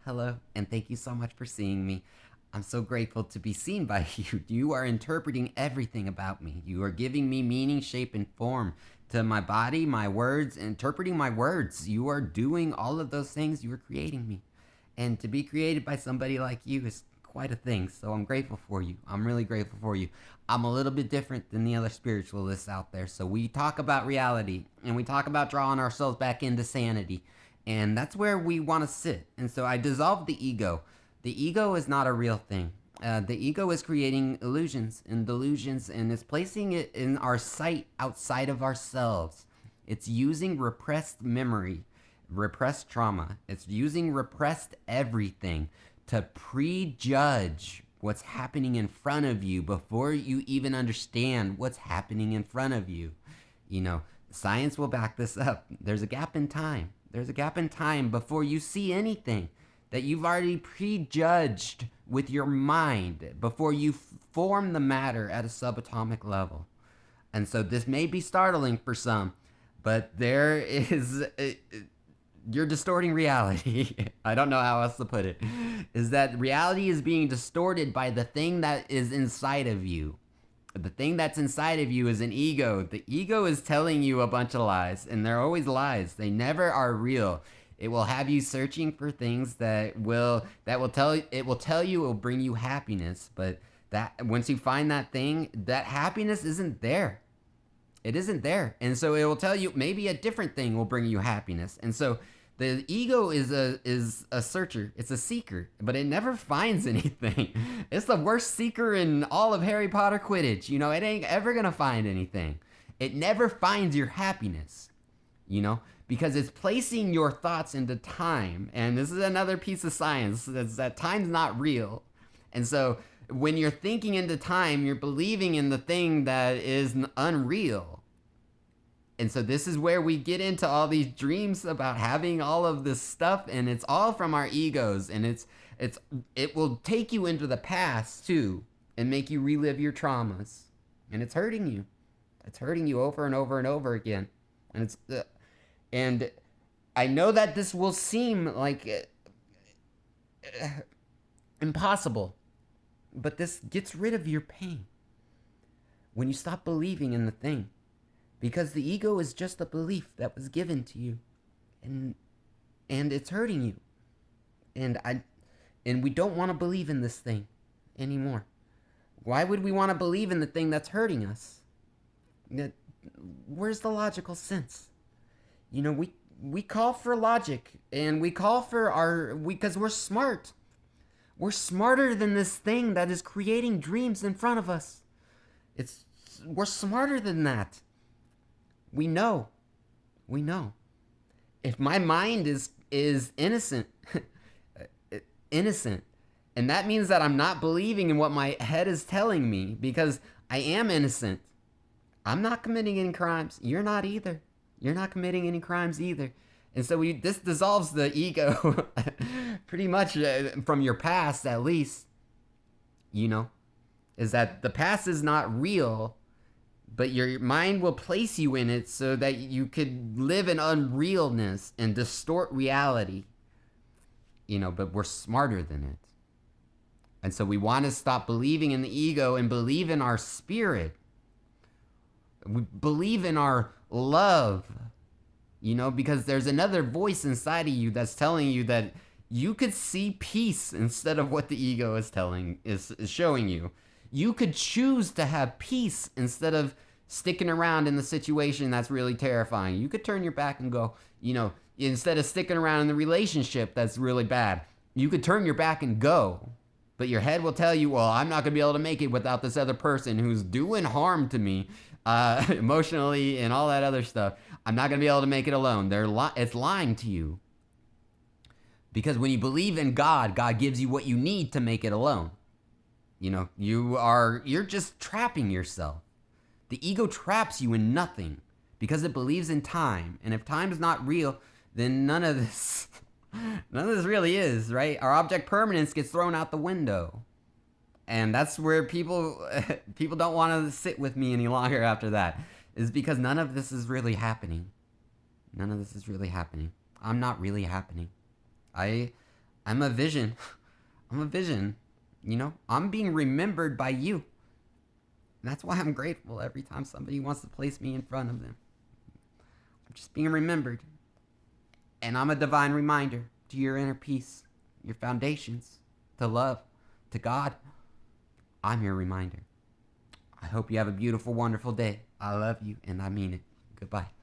Hello, and thank you so much for seeing me. I'm so grateful to be seen by you. You are interpreting everything about me. You are giving me meaning, shape, and form to my body, my words, interpreting my words. You are doing all of those things. You are creating me. And to be created by somebody like you is quite a thing. So I'm grateful for you. I'm really grateful for you. I'm a little bit different than the other spiritualists out there. So we talk about reality and we talk about drawing ourselves back into sanity. And that's where we want to sit. And so I dissolved the ego. The ego is not a real thing. The ego is creating illusions and delusions, and it's placing it in our sight outside of ourselves. It's using repressed memory, repressed trauma. It's using repressed everything to prejudge what's happening in front of you before you even understand what's happening in front of you. You know, science will back this up. There's a gap in time. There's a gap in time before you see anything that you've already prejudged with your mind before you form the matter at a subatomic level. And so this may be startling for some, but there is you're distorting reality. I don't know how else to put it. Is that reality is being distorted by the thing that is inside of you. The thing that's inside of you is an ego. The ego is telling you a bunch of lies, and they're always lies. They never are real. It will have you searching for things that will tell you it will bring you happiness, but that once you find that thing, that happiness isn't there. It isn't there. And so it will tell you maybe a different thing will bring you happiness. And so the ego is a searcher. It's a seeker, but it never finds anything. It's the worst seeker in all of Harry Potter Quidditch. You know, it ain't ever gonna find anything. It never finds your happiness, you know, because it's placing your thoughts into time. And this is another piece of science that's that time's not real. And so when you're thinking into time, you're believing in the thing that is unreal. And so this is where we get into all these dreams about having all of this stuff, and it's all from our egos, and it will take you into the past too and make you relive your traumas. And it's hurting you. It's hurting you over and over and over again. And and I know that this will seem like impossible, but this gets rid of your pain when you stop believing in the thing, because the ego is just a belief that was given to you, and it's hurting you, and we don't want to believe in this thing anymore. Why would we want to believe in the thing that's hurting us? Where's the logical sense? You know, we call for logic, and we call for because we're smart. We're smarter than this thing that is creating dreams in front of us. We're smarter than that. We know. We know. If my mind is innocent, innocent, and that means that I'm not believing in what my head is telling me because I am innocent. I'm not committing any crimes. You're not either. You're not committing any crimes either. And so this dissolves the ego pretty much from your past, at least, you know, is that the past is not real, but your mind will place you in it so that you could live in unrealness and distort reality, you know, but we're smarter than it. And so we want to stop believing in the ego and believe in our spirit. We believe in our love, you know, because there's another voice inside of you that's telling you that you could see peace instead of what the ego is showing you. You could choose to have peace instead of sticking around in the situation that's really terrifying. You could turn your back and go, you know, instead of sticking around in the relationship that's really bad, you could turn your back and go. But your head will tell you, well, I'm not going to be able to make it without this other person who's doing harm to me emotionally and all that other stuff. I'm not going to be able to make it alone. It's lying to you. Because when you believe in God, God gives you what you need to make it alone. You know, you're just trapping yourself. The ego traps you in nothing because it believes in time. And if time is not real, then none of this really is, right? Our object permanence gets thrown out the window. And that's where people don't want to sit with me any longer after that, is because none of this is really happening. None of this is really happening. I'm not really happening. I'm a vision. I'm a vision. I'm being remembered by you. And that's why I'm grateful every time somebody wants to place me in front of them. I'm just being remembered. And I'm a divine reminder to your inner peace, your foundations, to love, to God. I'm your reminder. I hope you have a beautiful, wonderful day. I love you, and I mean it. Goodbye.